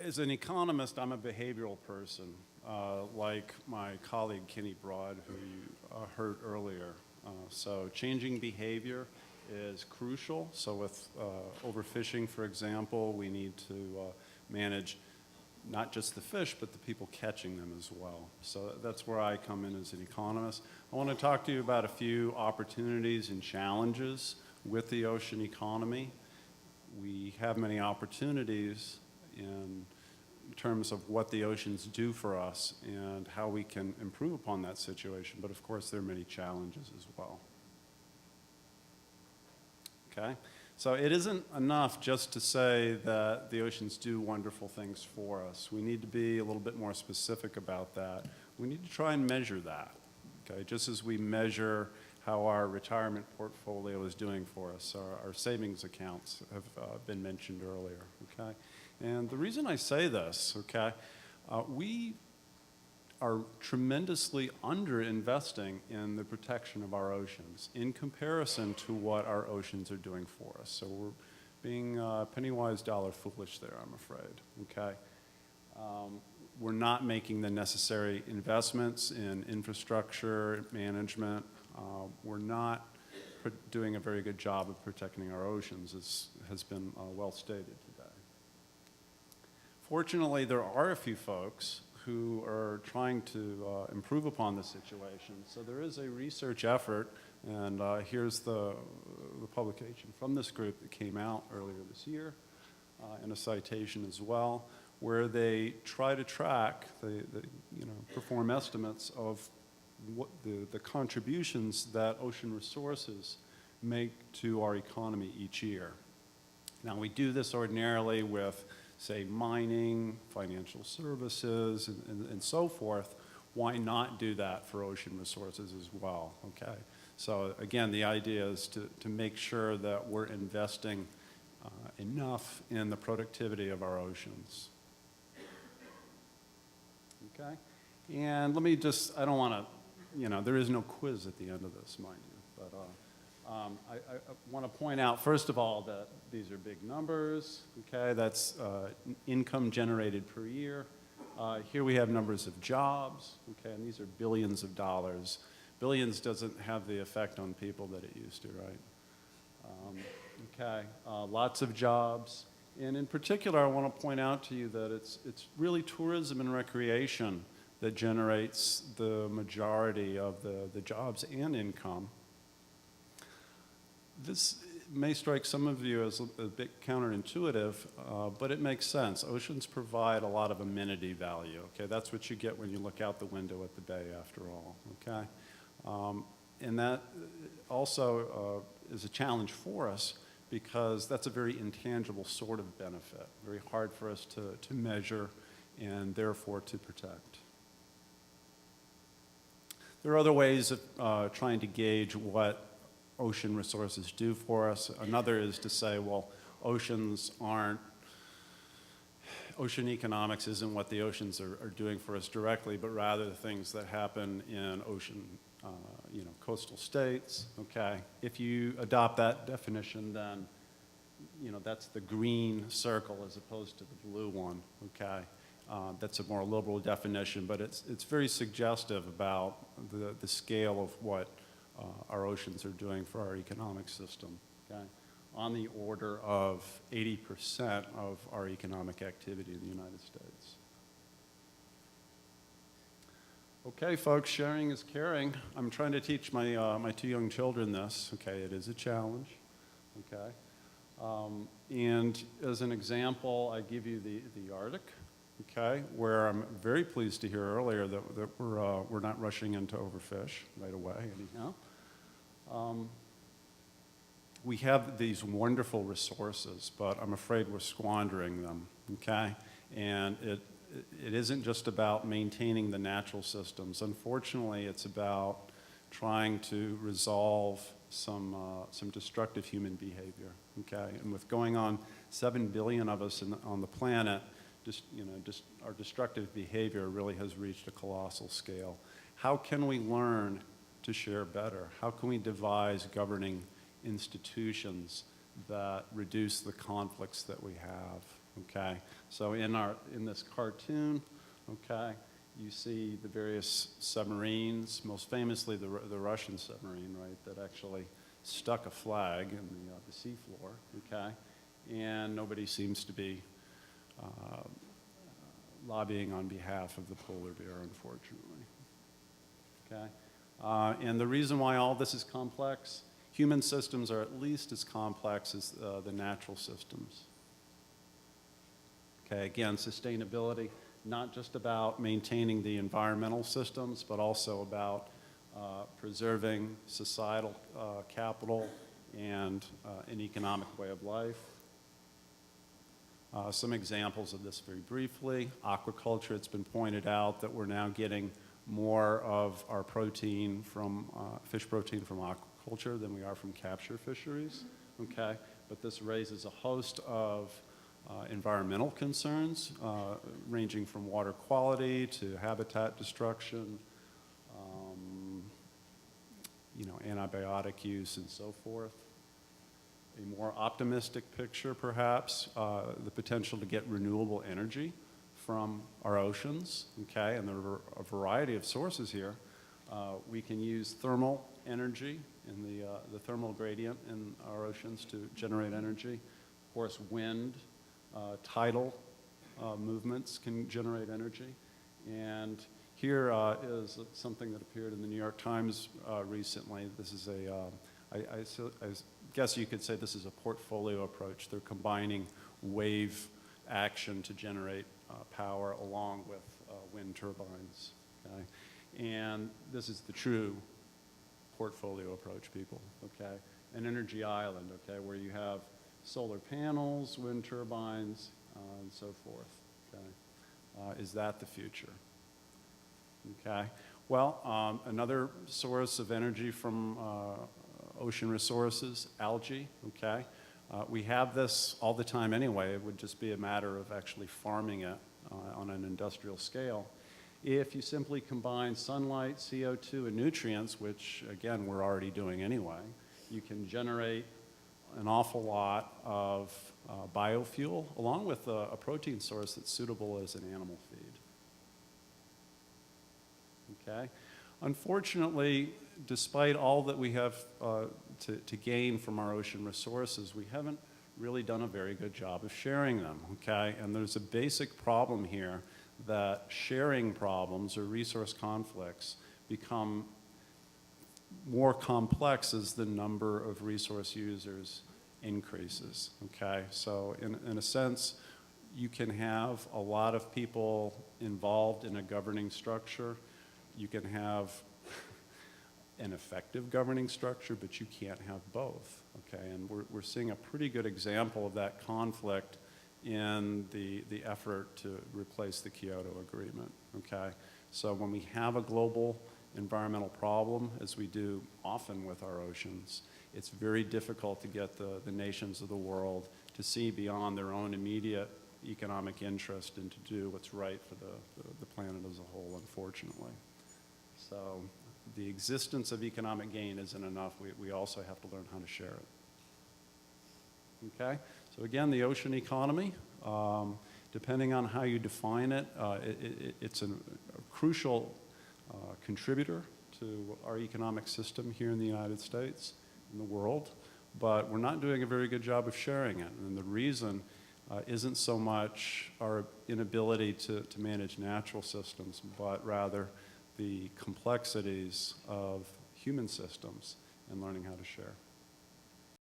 as an economist, I'm a behavioral person, like my colleague Kenny Broad, who you heard earlier. So changing behavior is crucial. So with overfishing, for example, we need to manage not just the fish, but the people catching them as well. So that's where I come in as an economist. I want to talk to you about a few opportunities and challenges with the ocean economy. We have many opportunities in terms of what the oceans do for us and how we can improve upon that situation, but of course there are many challenges as well. Okay? So it isn't enough just to say that the oceans do wonderful things for us. We need to be a little bit more specific about that. We need to try and measure that, okay? Just as we measure how our retirement portfolio is doing for us. Our savings accounts have been mentioned earlier, okay? And the reason I say this, okay, we are tremendously under-investing in the protection of our oceans in comparison to what our oceans are doing for us. So we're being penny-wise, dollar-foolish there, I'm afraid, okay? We're not making the necessary investments in infrastructure, management. We're not doing a very good job of protecting our oceans, as has been well stated today. Fortunately, there are a few folks who are trying to improve upon the situation. So there is a research effort, and here's the publication from this group that came out earlier this year, and a citation as well, where they try to track, perform estimates of what the contributions that ocean resources make to our economy each year. Now, we do this ordinarily with, say, mining, financial services, and so forth. Why not do that for ocean resources as well, okay? So again, the idea is to make sure that we're investing enough in the productivity of our oceans. Okay? And let me just, I don't want to, there is no quiz at the end of this, mind you, but I want to point out, first of all, that these are big numbers, okay? That's income generated per year. Here we have numbers of jobs, okay? And these are billions of dollars. Billions doesn't have the effect on people that it used to, right? Okay, lots of jobs. And in particular, I want to point out to you that it's really tourism and recreation that generates the majority of the jobs and income. This may strike some of you as a bit counterintuitive, but it makes sense. Oceans provide a lot of amenity value, okay? That's what you get when you look out the window at the bay, after all, okay? And that also is a challenge for us because that's a very intangible sort of benefit, very hard for us to measure and therefore to protect. There are other ways of trying to gauge what ocean resources do for us. Another is to say, well, ocean economics isn't what the oceans are doing for us directly, but rather the things that happen in ocean, coastal states, okay? If you adopt that definition, then, that's the green circle as opposed to the blue one, okay? That's a more liberal definition, but it's very suggestive about the scale of what our oceans are doing for our economic system, okay? On the order of 80% of our economic activity in the United States. Okay, folks, sharing is caring. I'm trying to teach my two young children this, okay? It is a challenge, okay? And as an example, I give you the Arctic, okay, where I'm very pleased to hear earlier that we're not rushing into overfish right away, anyhow. We have these wonderful resources, but I'm afraid we're squandering them, okay? And it isn't just about maintaining the natural systems. Unfortunately, it's about trying to resolve some destructive human behavior, okay? And with going on 7 billion of us on the planet, just our destructive behavior really has reached a colossal scale. How can we learn to share better? How can we devise governing institutions that reduce the conflicts that we have? okay? So in this cartoon, okay, you see the various submarines, most famously the Russian submarine, right, that actually stuck a flag in the seafloor, okay? And nobody seems to be lobbying on behalf of the polar bear, unfortunately, okay? And the reason why all this is complex, human systems are at least as complex as the natural systems. Okay, again, sustainability, not just about maintaining the environmental systems, but also about preserving societal capital and an economic way of life. Some examples of this very briefly. Aquaculture, it's been pointed out that we're now getting more of our protein from, fish protein from aquaculture than we are from capture fisheries, okay? But this raises a host of environmental concerns, ranging from water quality to habitat destruction, you know, antibiotic use and so forth. A more optimistic picture, perhaps, the potential to get renewable energy from our oceans, okay? And there are a variety of sources here. We can use thermal energy in the thermal gradient in our oceans to generate energy. Of course, wind, tidal movements can generate energy. And here is something that appeared in the New York Times recently. This is I guess you could say this is a portfolio approach. They're combining wave action to generate power along with wind turbines, okay? And this is the true portfolio approach, people, okay? An energy island, okay, where you have solar panels, wind turbines, and so forth, okay? Is that the future? Okay, well, another source of energy from ocean resources, algae, okay? We have this all the time anyway. It would just be a matter of actually farming it on an industrial scale. If you simply combine sunlight, CO2, and nutrients, which again, we're already doing anyway, you can generate an awful lot of biofuel along with a protein source that's suitable as an animal feed. Okay? Unfortunately, despite all that we have to gain from our ocean resources, we haven't really done a very good job of sharing them, okay? And there's a basic problem here that sharing problems or resource conflicts become more complex as the number of resource users increases, okay? So in a sense, you can have a lot of people involved in a governing structure. You can have an effective governing structure, but you can't have both, okay? And we're seeing a pretty good example of that conflict in the effort to replace the Kyoto Agreement, okay? So when we have a global environmental problem, as we do often with our oceans, it's very difficult to get the nations of the world to see beyond their own immediate economic interest and to do what's right for the planet as a whole, unfortunately. So the existence of economic gain isn't enough. We also have to learn how to share it. Okay? So again, the ocean economy, depending on how you define it, it's a crucial contributor to our economic system here in the United States, in the world, but we're not doing a very good job of sharing it. And the reason isn't so much our inability to manage natural systems, but rather the complexities of human systems and learning how to share.